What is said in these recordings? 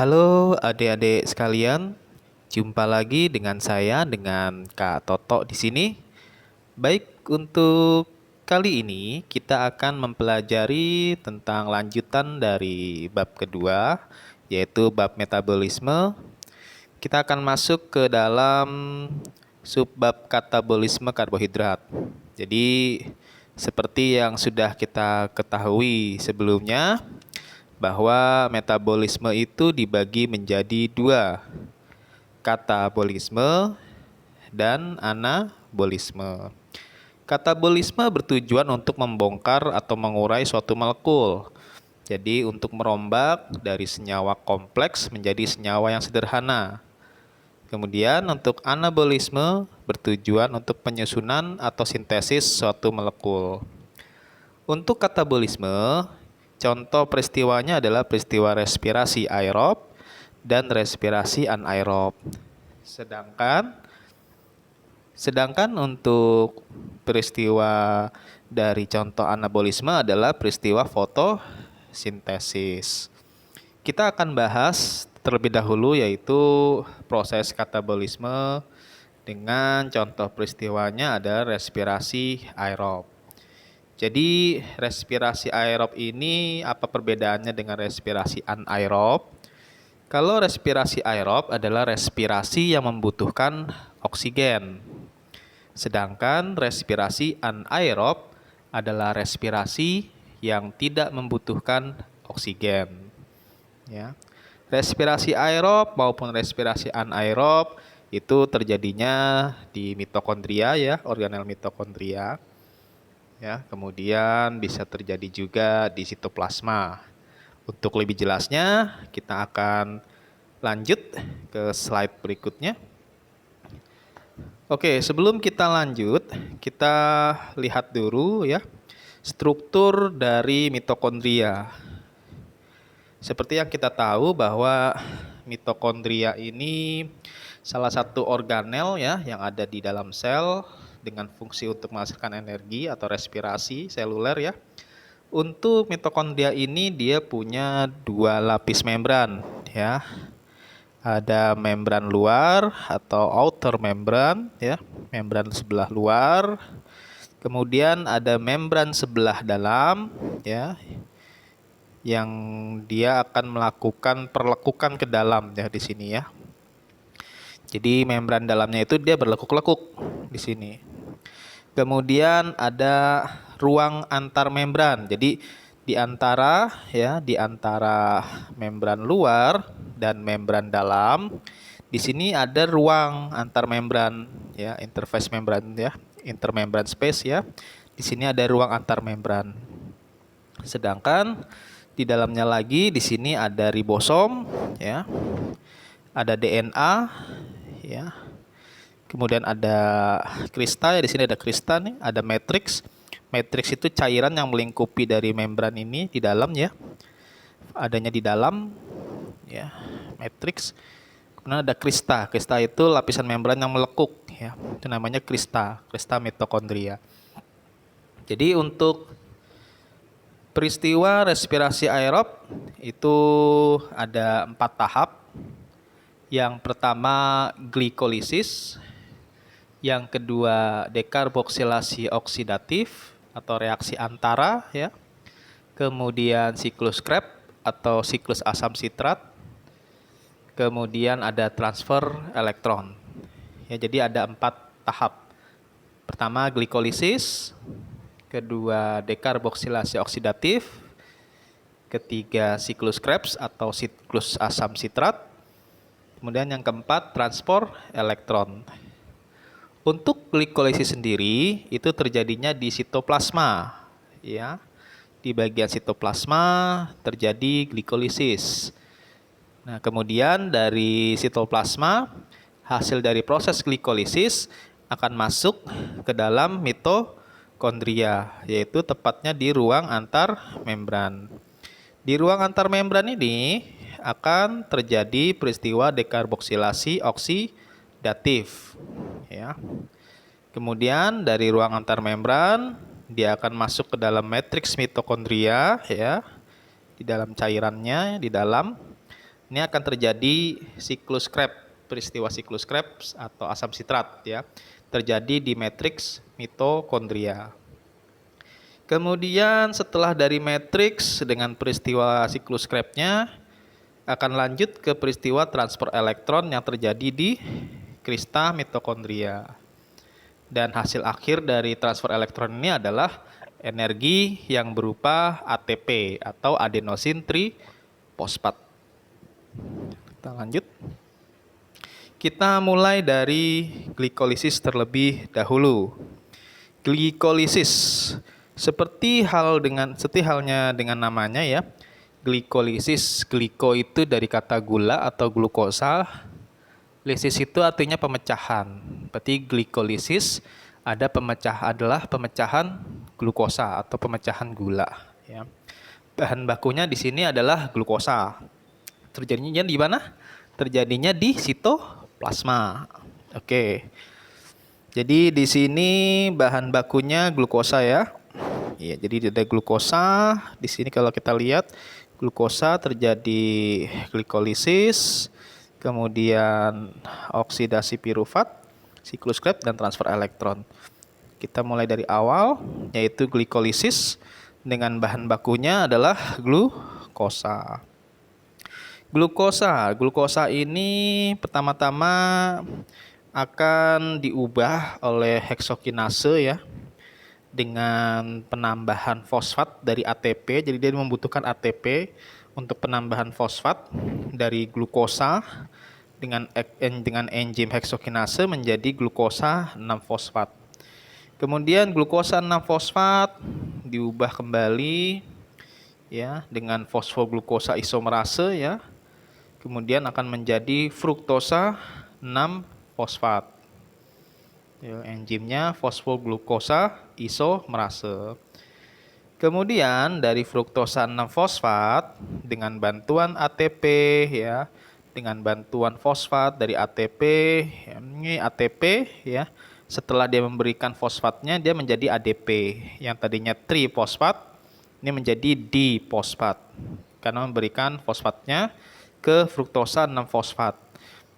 Halo adik-adik sekalian, jumpa lagi dengan saya dengan Kak Toto di sini. Baik, untuk kali ini kita akan mempelajari tentang lanjutan dari bab kedua, yaitu bab metabolisme. Kita akan masuk ke dalam subbab katabolisme karbohidrat. Jadi, seperti yang sudah kita ketahui sebelumnya, bahwa metabolisme itu dibagi menjadi dua, katabolisme dan anabolisme. Katabolisme bertujuan untuk membongkar atau mengurai suatu molekul. Jadi untuk merombak dari senyawa kompleks menjadi senyawa yang sederhana. Kemudian untuk anabolisme bertujuan untuk penyusunan atau sintesis suatu molekul. Untuk katabolisme, contoh peristiwanya adalah peristiwa respirasi aerob dan respirasi anaerob. Sedangkan untuk peristiwa dari contoh anabolisme adalah peristiwa fotosintesis. Kita akan bahas terlebih dahulu yaitu proses katabolisme dengan contoh peristiwanya ada respirasi aerob. Jadi respirasi aerob ini apa perbedaannya dengan respirasi anaerob? Kalau respirasi aerob adalah respirasi yang membutuhkan oksigen. Sedangkan respirasi anaerob adalah respirasi yang tidak membutuhkan oksigen. Ya. Respirasi aerob maupun respirasi anaerob itu terjadinya di mitokondria ya, organel mitokondria. Ya, kemudian bisa terjadi juga di sitoplasma. Untuk lebih jelasnya, kita akan lanjut ke slide berikutnya. Oke, sebelum kita lanjut, kita lihat dulu ya struktur dari mitokondria. Seperti yang kita tahu bahwa mitokondria ini salah satu organel ya yang ada di dalam sel dengan fungsi untuk menghasilkan energi atau respirasi seluler ya. Untuk mitokondria ini dia punya dua lapis membran ya. Ada membran luar atau outer membran ya, membran sebelah luar. Kemudian ada membran sebelah dalam ya, yang dia akan melakukan perlekukan ke dalam ya di sini ya. Jadi membran dalamnya itu dia berlekuk-lekuk di sini. Kemudian ada ruang antar membran. Jadi di antara membran luar dan membran dalam, di sini ada ruang antar membran ya, interface membran ya, intermembran space ya. Di sini ada ruang antar membran. Sedangkan di dalamnya lagi di sini ada ribosom ya. Ada DNA ya. Kemudian ada krista ya, di sini ada krista nih, ada matriks. Matriks itu cairan yang melingkupi dari membran ini di dalam ya. Adanya di dalam ya, matriks. Kemudian ada krista. Krista itu lapisan membran yang melekuk ya. Itu namanya krista, krista mitokondria. Jadi untuk peristiwa respirasi aerob itu ada 4 tahap. Yang pertama glikolisis, yang kedua dekarboksilasi oksidatif atau reaksi antara ya. Kemudian siklus Krebs atau siklus asam sitrat. Kemudian ada transfer elektron. Ya, jadi ada 4 tahap. Pertama glikolisis, kedua dekarboksilasi oksidatif, ketiga siklus Krebs atau siklus asam sitrat. Kemudian yang keempat, transport elektron. Untuk glikolisis sendiri itu terjadinya di sitoplasma, ya. Di bagian sitoplasma terjadi glikolisis. Nah, kemudian dari sitoplasma, hasil dari proses glikolisis akan masuk ke dalam mitokondria, yaitu tepatnya di ruang antar membran. Di ruang antar membran ini akan terjadi peristiwa dekarboksilasi oksidatif ya. Kemudian dari ruang antar membran dia akan masuk ke dalam matriks mitokondria ya, di dalam cairannya di dalam. Ini akan terjadi siklus Krebs, peristiwa siklus Krebs atau asam sitrat ya, terjadi di matriks mitokondria. Kemudian setelah dari matriks dengan peristiwa siklus Krebs-nya akan lanjut ke peristiwa transfer elektron yang terjadi di krista mitokondria. Dan hasil akhir dari transfer elektron ini adalah energi yang berupa ATP atau adenosin trifosfat. Kita lanjut. Kita mulai dari glikolisis terlebih dahulu. Glikolisis seperti halnya dengan namanya ya. Glikolisis, gliko itu dari kata gula atau glukosa. Lisis itu artinya pemecahan. Berarti glikolisis adalah pemecahan glukosa atau pemecahan gula ya. Bahan bakunya di sini adalah glukosa. Terjadinya di mana? Terjadinya di sitoplasma. Oke. Jadi di sini bahan bakunya glukosa ya. Iya, jadi ada glukosa. Di sini kalau kita lihat glukosa terjadi glikolisis, kemudian oksidasi pirufat, siklus Krebs dan transfer elektron. Kita mulai dari awal, yaitu glikolisis dengan bahan bakunya adalah glukosa. Glukosa ini pertama-tama akan diubah oleh heksokinase ya, dengan penambahan fosfat dari ATP. Jadi dia membutuhkan ATP untuk penambahan fosfat dari glukosa dengan enzim heksokinase menjadi glukosa 6-fosfat. Kemudian glukosa 6-fosfat diubah kembali ya dengan fosfoglukosa isomerase ya. Kemudian akan menjadi fruktosa 6-fosfat. Ya, enzimnya fosfoglukosa isomerase. Kemudian dari fruktosa 6-fosfat dengan bantuan ATP ya, dengan bantuan fosfat dari ATP, ya, ini ATP ya. Setelah dia memberikan fosfatnya dia menjadi ADP. Yang tadinya trifosfat ini menjadi difosfat karena memberikan fosfatnya ke fruktosa 6-fosfat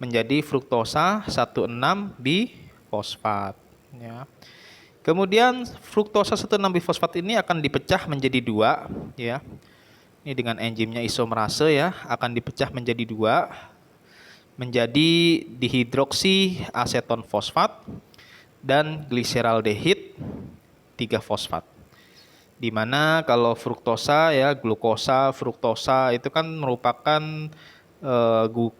menjadi fruktosa 1,6-bifosfat ya. Kemudian fruktosa 1,6-bifosfat ini akan dipecah menjadi 2 ya. Ini dengan enzimnya isomerase ya, akan dipecah menjadi 2 menjadi dihidroksi aseton fosfat dan gliseraldehid 3-fosfat. Di mana kalau fruktosa ya, glukosa, fruktosa itu kan merupakan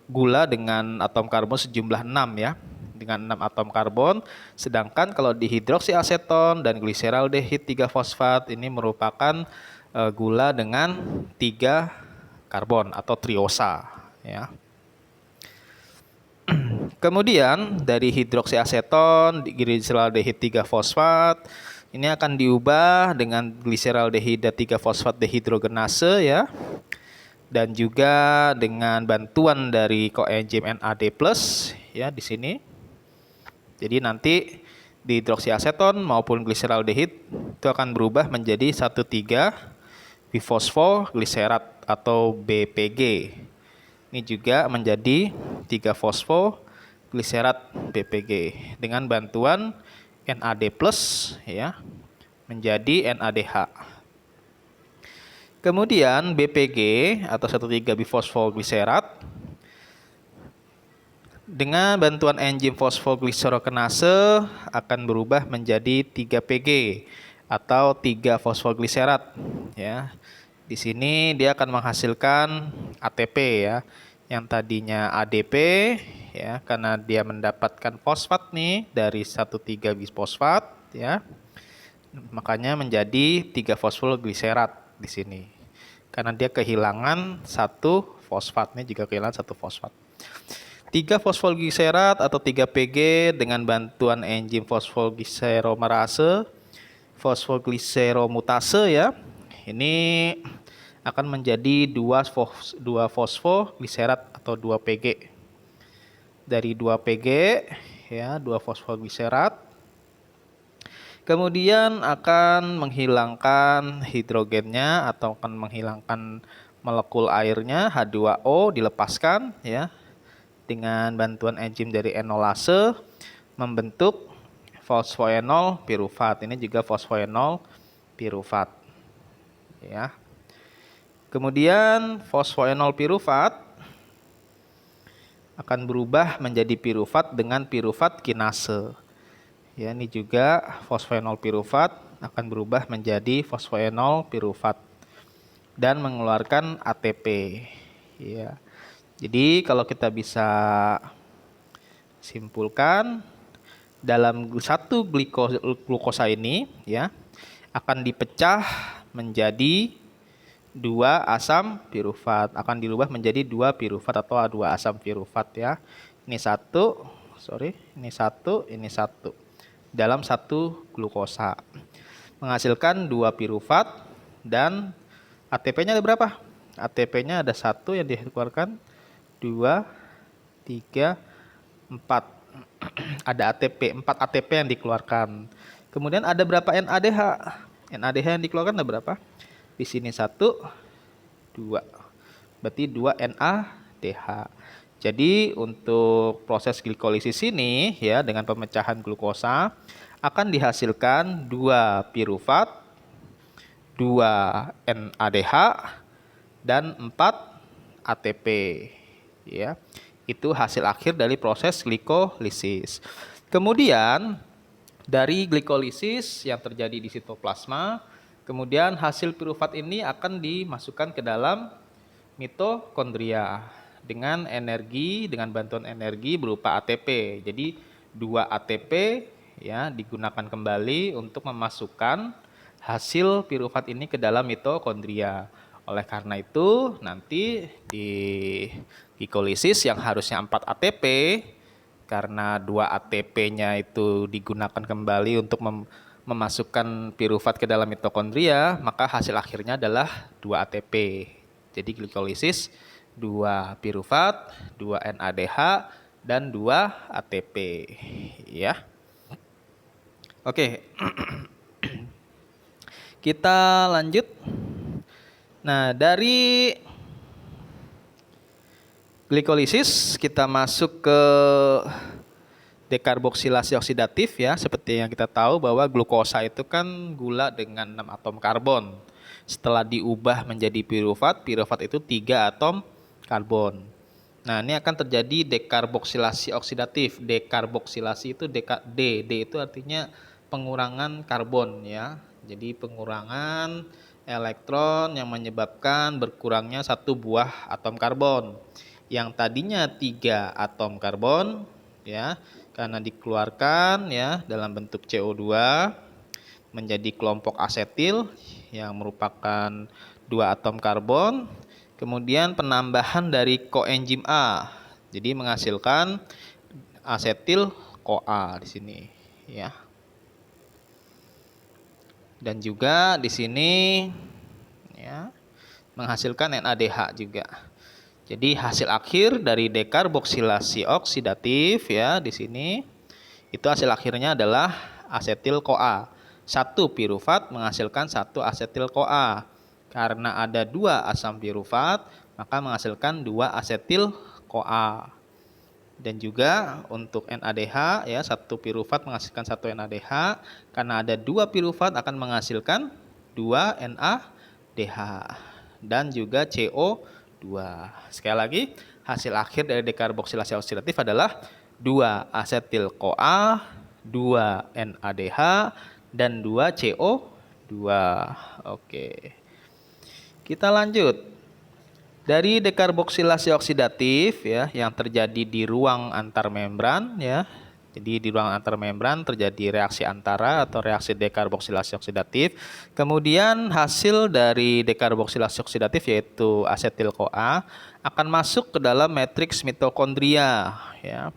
gula dengan atom karbon sejumlah 6 ya, dengan 6 atom karbon. Sedangkan kalau dihidroksiaseton dan gliseraldehid 3-fosfat ini merupakan gula dengan 3 karbon atau triosa ya. Kemudian dari hidroksiaseton, gliseraldehid 3-fosfat ini akan diubah dengan gliseraldehida 3-fosfat dehidrogenase ya. Dan juga dengan bantuan dari koenzim NAD+ ya di sini. Jadi nanti dihidroksiaseton maupun gliseraldehid itu akan berubah menjadi 1,3-bifosfogliserat atau BPG. Ini juga menjadi 3-fosfogliserat BPG dengan bantuan NAD+ ya menjadi NADH. Kemudian BPG atau 1,3-bifosfogliserat dengan bantuan enzim fosfogliserokenase akan berubah menjadi 3PG atau 3-fosfogliserat ya. Di sini dia akan menghasilkan ATP ya, yang tadinya ADP ya, karena dia mendapatkan fosfat nih dari 1,3-bisfosfat ya. Makanya menjadi 3-fosfogliserat di sini. Karena dia kehilangan 1 fosfatnya juga kehilangan 1 fosfat. 3-fosfogliserat atau 3PG dengan bantuan enzim fosfogliseromerase, fosfogliseromutase ya. Ini akan menjadi 2-fosfogliserat atau 2PG. Dari 2PG ya, 2-fosfogliserat. Kemudian akan menghilangkan hidrogennya atau akan menghilangkan molekul airnya H2O dilepaskan ya dengan bantuan enzim dari enolase membentuk fosfoenol piruvat. Ini juga fosfoenol piruvat ya. Kemudian fosfoenol piruvat akan berubah menjadi piruvat dengan piruvat kinase. Ya, ini juga fosfoenol piruvat akan berubah menjadi fosfoenol piruvat dan mengeluarkan ATP. Ya. Jadi kalau kita bisa simpulkan, dalam satu glukosa ini ya akan dipecah menjadi dua asam piruvat, akan dirubah menjadi dua piruvat atau dua asam piruvat ya. Ini satu dalam satu glukosa menghasilkan dua piruvat dan ATP-nya ada berapa? ATP-nya ada satu yang dikeluarkan, dua, tiga, empat. Ada ATP, 4 ATP yang dikeluarkan. Kemudian ada berapa NADH? NADH yang dikeluarkan ada berapa? Di sini 1, 2. Berarti 2 NADH. Jadi untuk proses glikolisis ini ya dengan pemecahan glukosa akan dihasilkan 2 piruvat, 2 NADH dan 4 ATP ya. Itu hasil akhir dari proses glikolisis. Kemudian dari glikolisis yang terjadi di sitoplasma, kemudian hasil piruvat ini akan dimasukkan ke dalam mitokondria dengan bantuan energi berupa ATP. Jadi 2 ATP ya digunakan kembali untuk memasukkan hasil piruvat ini ke dalam mitokondria. Oleh karena itu, nanti di glikolisis yang harusnya 4 ATP, karena 2 ATP-nya itu digunakan kembali untuk memasukkan piruvat ke dalam mitokondria, maka hasil akhirnya adalah 2 ATP. Jadi glikolisis 2 piruvat, 2 NADH, dan 2 ATP. Ya. Oke. Kita lanjut. Nah, dari glikolisis kita masuk ke dekarboksilasi oksidatif ya. Seperti yang kita tahu bahwa glukosa itu kan gula dengan 6 atom karbon. Setelah diubah menjadi piruvat, piruvat itu 3 atom karbon. Nah, ini akan terjadi dekarboksilasi oksidatif. Dekarboksilasi itu D itu artinya pengurangan karbon ya. Jadi pengurangan elektron yang menyebabkan berkurangnya satu buah atom karbon. Yang tadinya 3 atom karbon ya, karena dikeluarkan ya dalam bentuk CO2 menjadi kelompok asetil yang merupakan 2 atom karbon. Kemudian penambahan dari koenzim A. Jadi menghasilkan asetil CoA di sini ya. Dan juga di sini ya menghasilkan NADH juga. Jadi hasil akhir dari dekarboksilasi oksidatif ya di sini itu hasil akhirnya adalah asetil CoA. 1 piruvat menghasilkan 1 asetil CoA. Karena ada 2 asam piruvat, maka menghasilkan 2 asetil CoA. Dan juga untuk NADH ya 1 piruvat menghasilkan 1 NADH, karena ada 2 piruvat akan menghasilkan 2 NADH dan juga CO2. Sekali lagi, hasil akhir dari dekarboksilasi oksidatif adalah 2 asetil CoA, 2 NADH dan 2 CO2. Oke. Kita lanjut. Dari dekarboksilasi oksidatif ya yang terjadi di ruang antar membran ya. Jadi di ruang antar membran terjadi reaksi antara atau reaksi dekarboksilasi oksidatif. Kemudian hasil dari dekarboksilasi oksidatif yaitu asetil CoA akan masuk ke dalam matriks mitokondria ya.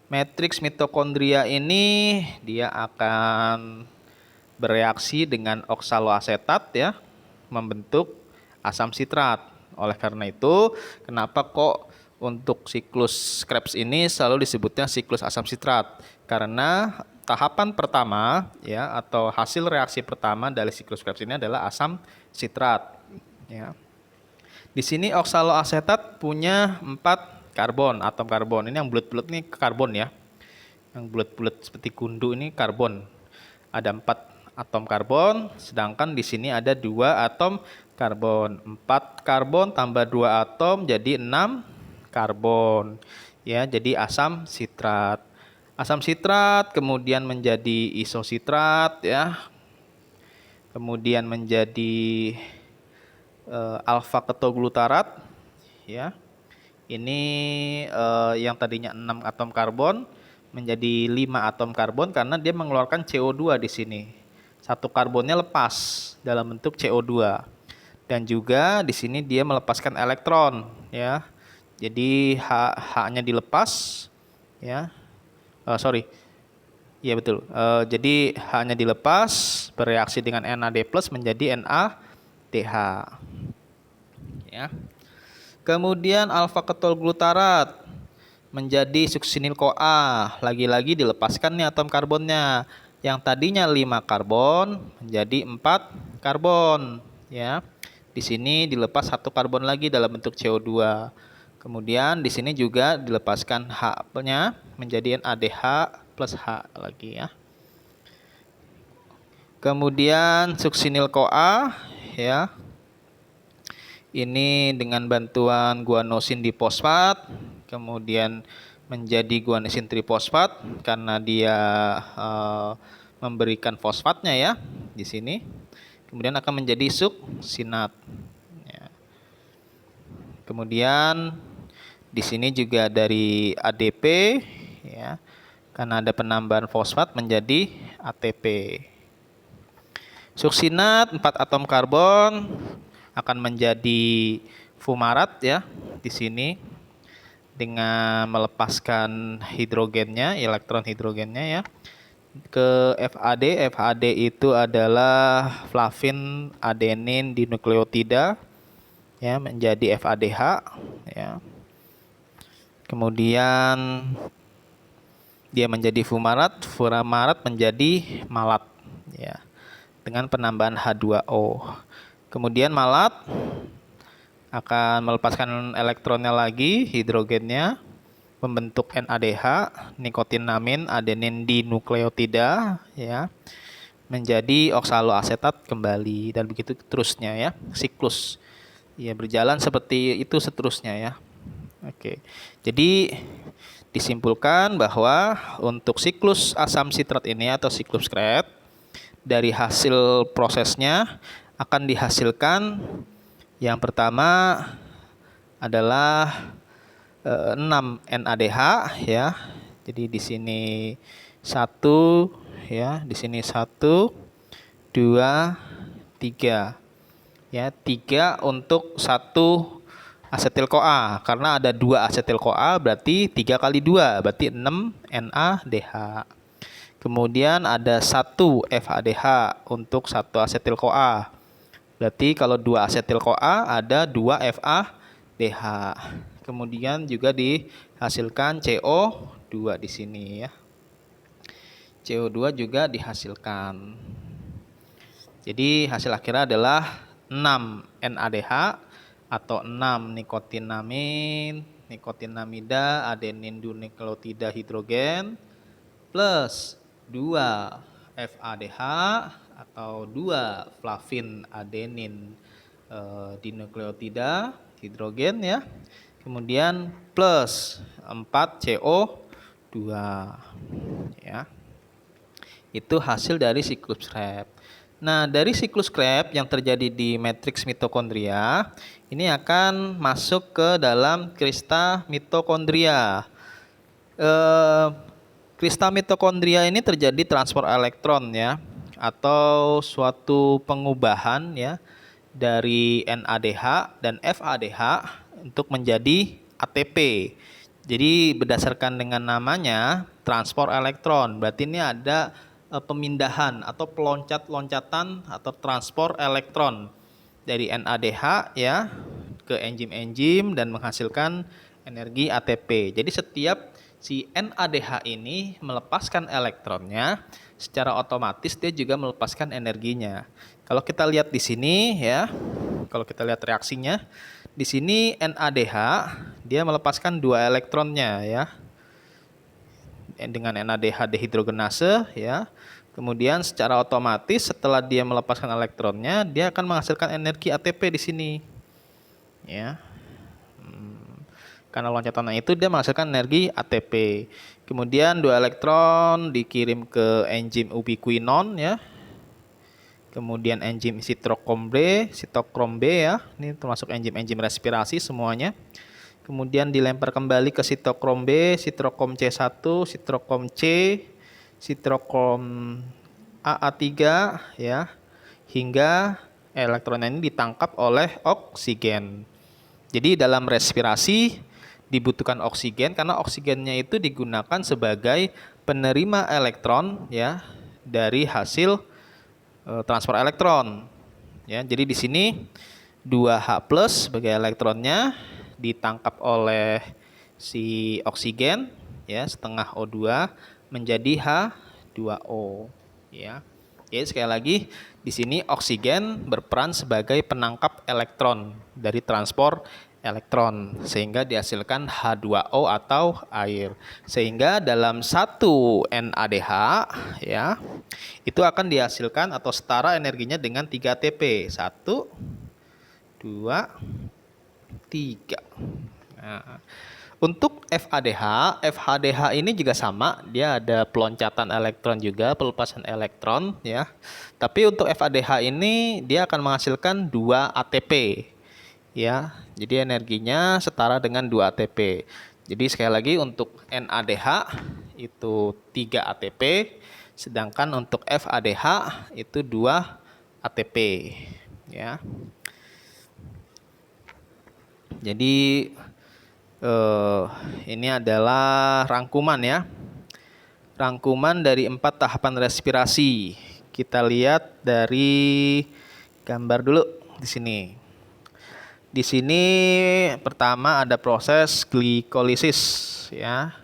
Matriks mitokondria ini dia akan bereaksi dengan oksaloasetat ya membentuk asam sitrat. Oleh karena itu, kenapa kok untuk siklus Krebs ini selalu disebutnya siklus asam sitrat? Karena tahapan pertama ya atau hasil reaksi pertama dari siklus Krebs ini adalah asam sitrat ya. Di sini oksaloasetat punya 4 karbon, atom karbon. Ini yang bulat-bulat ini karbon ya. Yang bulat-bulat seperti gundu ini karbon. Ada 4 atom karbon, sedangkan di sini ada 2 atom karbon. 4 karbon tambah 2 atom jadi 6 karbon. Ya, jadi asam sitrat. Asam sitrat kemudian menjadi isositrat ya. Kemudian menjadi alfa ketoglutarat ya. Ini yang tadinya 6 atom karbon menjadi 5 atom karbon karena dia mengeluarkan CO2 di sini. Satu karbonnya lepas dalam bentuk CO2. Dan juga di sini dia melepaskan elektron ya. Jadi H-nya dilepas ya. Sorry. Iya betul. Jadi H-nya dilepas bereaksi dengan NAD+ menjadi NADH. Ya. Kemudian alfa ketolglutarat menjadi suksinil CoA. Lagi-lagi dilepaskan nih atom karbonnya. Yang tadinya 5 karbon menjadi 4 karbon ya. Di sini dilepas 1 karbon lagi dalam bentuk CO2. Kemudian di sini juga dilepaskan H-nya menjadi NADH plus H lagi ya. Kemudian suksinil CoA ya. Ini dengan bantuan guanosin difosfat, kemudian menjadi guanosin trifosfat karena dia memberikan fosfatnya ya di sini. Kemudian akan menjadi suksinat. Ya. Kemudian di sini juga dari ADP ya, karena ada penambahan fosfat menjadi ATP. Suksinat 4 atom karbon akan menjadi fumarat ya di sini dengan melepaskan hidrogennya, elektron hidrogennya ya ke FAD. FAD itu adalah flavin adenin dinukleotida ya menjadi FADH ya. Kemudian dia menjadi fumarat, furamarat menjadi malat ya dengan penambahan H2O. Kemudian malat akan melepaskan elektronnya lagi, hidrogennya, membentuk NADH, nikotinamin adenin dinukleotida, ya, menjadi oksaloasetat kembali dan begitu terusnya ya, siklus. Ya berjalan seperti itu seterusnya ya. Oke, jadi disimpulkan bahwa untuk siklus asam sitrat ini atau siklus Krebs dari hasil prosesnya akan dihasilkan yang pertama adalah 6 NADH ya. Jadi di sini 1 ya, di sini 1 2 3. Ya, 3 untuk 1 asetil CoA karena ada 2 asetil CoA berarti 3 kali 2 berarti 6 NADH. Kemudian ada 1 FADH untuk 1 asetil CoA. Berarti kalau 2 asetil CoA ada 2 FADH. Kemudian juga dihasilkan CO2 di sini ya. CO2 juga dihasilkan. Jadi hasil akhirnya adalah 6 NADH atau 6 nikotinamin, nikotinamida, adenin dinukleotida hidrogen plus 2 FADH atau 2 flavin adenin dinukleotida hidrogen ya. Kemudian plus 4 CO2 ya. Itu hasil dari siklus Krebs. Nah, dari siklus Krebs yang terjadi di matriks mitokondria ini akan masuk ke dalam krista mitokondria. Krista mitokondria ini terjadi transfer elektron ya, atau suatu pengubahan ya dari NADH dan FADH untuk menjadi ATP. Jadi berdasarkan dengan namanya transfer elektron, berarti ini ada pemindahan atau peloncat-loncatan atau transport elektron dari NADH ya ke enzim-enzim dan menghasilkan energi ATP. Jadi setiap si NADH ini melepaskan elektronnya, secara otomatis dia juga melepaskan energinya. Kalau kita lihat di sini ya, kalau kita lihat reaksinya, Di sini NADH dia melepaskan 2 elektronnya ya. Dengan NADH dehidrogenase ya. Kemudian secara otomatis setelah dia melepaskan elektronnya, dia akan menghasilkan energi ATP di sini. Ya. Karena loncatannya itu dia menghasilkan energi ATP. Kemudian 2 elektron dikirim ke enzim ubiquinon ya. Kemudian enzim sitokrom B ya. Ini termasuk enzim-enzim respirasi semuanya. Kemudian dilempar kembali ke sitokrom B, sitokrom C1, sitokrom C, sitokrom AA3 ya, hingga elektron ini ditangkap oleh oksigen. Jadi dalam respirasi dibutuhkan oksigen karena oksigennya itu digunakan sebagai penerima elektron ya dari hasil transfer elektron. Ya, jadi di sini 2H+ sebagai elektronnya ditangkap oleh si oksigen ya, setengah O2 menjadi H2O ya. Jadi sekali lagi di sini oksigen berperan sebagai penangkap elektron dari transport elektron sehingga dihasilkan H2O atau air. Sehingga dalam satu NADH ya, itu akan dihasilkan atau setara energinya dengan 3 ATP. 1 2 3. Nah, untuk FADH ini juga sama, dia ada peloncatan elektron juga, pelepasan elektron ya. Tapi untuk FADH ini dia akan menghasilkan 2 ATP. Ya, jadi energinya setara dengan 2 ATP. Jadi sekali lagi untuk NADH itu 3 ATP, sedangkan untuk FADH itu 2 ATP ya. Jadi ini adalah rangkuman ya. Rangkuman dari 4 tahapan respirasi. Kita lihat dari gambar dulu di sini. Di sini pertama ada proses glikolisis ya.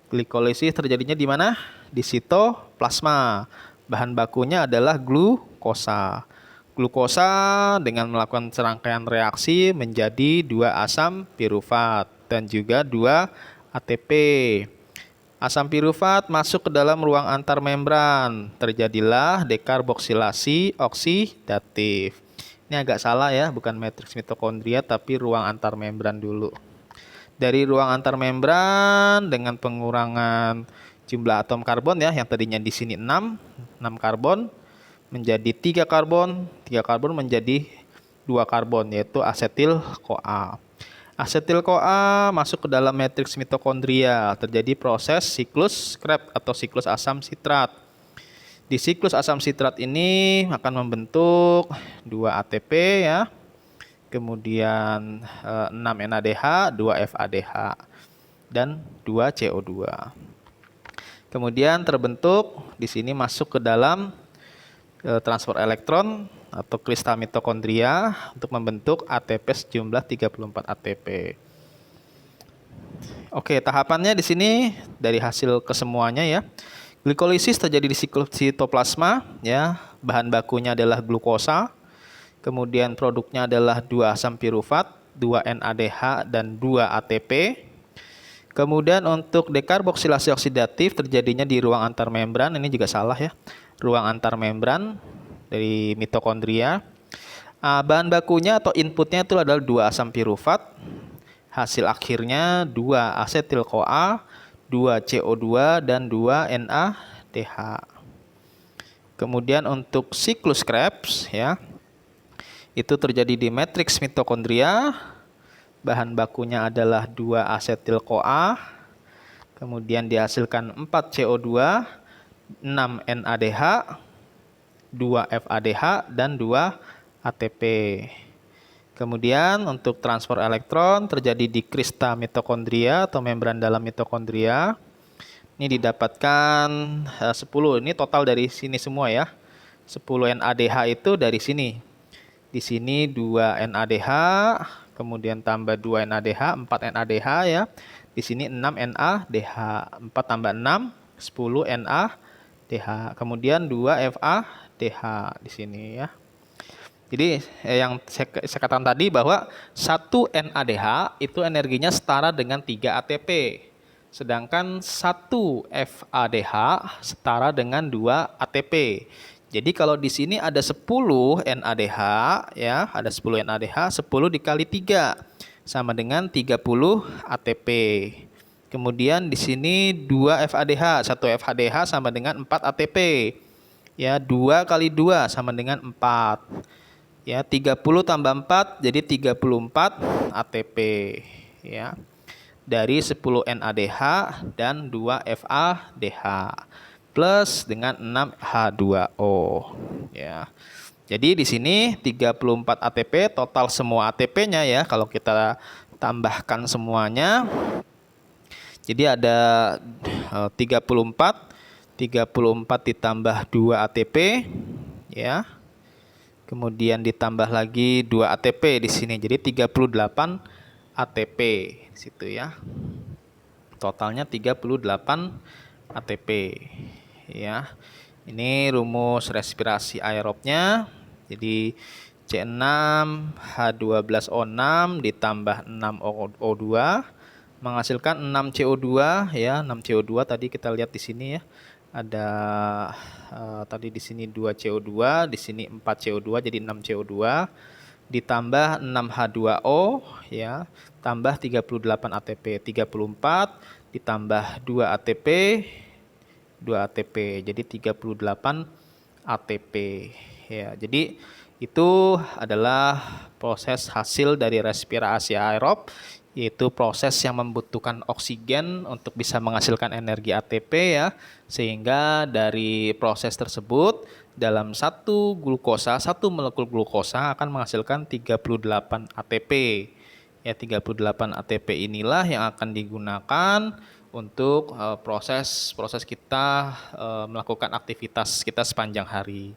Glikolisis terjadinya di mana? Di sitoplasma. Bahan bakunya adalah glukosa. Glukosa dengan melakukan serangkaian reaksi menjadi 2 asam pirufat dan juga 2 ATP. Asam pirufat masuk ke dalam ruang antar membran. Terjadilah dekarboksilasi oksidatif. Ini agak salah ya, bukan matriks mitokondria tapi ruang antar membran dulu. Dari ruang antar membran dengan pengurangan jumlah atom karbon ya, yang tadinya di sini 6 karbon menjadi 3 karbon, 3 karbon menjadi 2 karbon yaitu asetil-CoA. Asetil-CoA masuk ke dalam matriks mitokondria, terjadi proses siklus Krebs atau siklus asam sitrat. Di siklus asam sitrat ini akan membentuk 2 ATP ya. Kemudian 6 NADH, 2 FADH dan 2 CO2. Kemudian terbentuk di sini masuk ke dalam transfer elektron atau kristal mitokondria untuk membentuk ATP sejumlah 34 ATP. Oke, tahapannya di sini dari hasil kesemuanya ya. Glikolisis terjadi di siklus sitoplasma ya. Bahan bakunya adalah glukosa. Kemudian produknya adalah 2 asam pirufat, 2 NADH dan 2 ATP. Kemudian untuk dekarboksilasi oksidatif terjadinya di ruang antar membran, ini juga salah ya. Ruang antar membran dari mitokondria. Bahan bakunya atau inputnya itu adalah 2 asam pirufat. Hasil akhirnya 2 asetil-CoA, 2 CO2 dan 2 NADH. Kemudian untuk siklus Krebs ya. Itu terjadi di matriks mitokondria. Bahan bakunya adalah 2 asetil-CoA. Kemudian dihasilkan 4 CO2, 6 NADH, 2 FADH dan 2 ATP. Kemudian untuk transfer elektron terjadi di kristal mitokondria atau membran dalam mitokondria. Ini didapatkan 10. Ini total dari sini semua ya. 10 NADH itu dari sini. Di sini 2 NADH, kemudian tambah 2 NADH, 4 NADH ya. Di sini 6 NADH, 4 tambah 6, 10 NADH. Kemudian 2 FADH di sini ya. Jadi yang saya katakan tadi bahwa 1 NADH itu energinya setara dengan 3 ATP. Sedangkan 1 FADH setara dengan 2 ATP. Jadi kalau di sini ada 10 NADH ya, ada 10 NADH, 10 dikali 3 sama dengan 30 ATP. Kemudian di sini 2 FADH, 1 FADH sama dengan 4 ATP. Ya, 2 kali 2 sama dengan 4. Ya, 30 tambah 4 jadi 34 ATP ya. Dari 10 NADH dan 2 FADH plus dengan 6 H2O ya. Jadi di sini 34 ATP total semua ATP-nya ya, kalau kita tambahkan semuanya. Jadi ada 34 ditambah 2 ATP ya. Kemudian ditambah lagi 2 ATP di sini. Jadi 38 ATP di situ ya. Totalnya 38 ATP ya. Ini rumus respirasi aerobnya. Jadi C6H12O6 ditambah 6O2 menghasilkan 6 CO2 ya. 6 CO2 tadi kita lihat di sini ya. Ada tadi di sini 2 CO2, di sini 4 CO2 jadi 6 CO2 ditambah 6 H2O ya, tambah 38 ATP. 34 ditambah 2 ATP, 2 ATP jadi 38 ATP ya. Jadi itu adalah proses hasil dari respirasi aerob, yaitu proses yang membutuhkan oksigen untuk bisa menghasilkan energi ATP ya, sehingga dari proses tersebut dalam satu molekul glukosa akan menghasilkan 38 ATP. Ya, 38 ATP inilah yang akan digunakan untuk proses kita melakukan aktivitas kita sepanjang hari.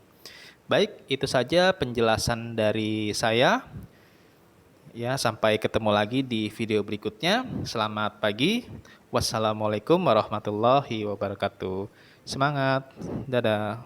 Baik, itu saja penjelasan dari saya. Ya, sampai ketemu lagi di video berikutnya. Selamat pagi. Wassalamualaikum warahmatullahi wabarakatuh. Semangat. Dadah.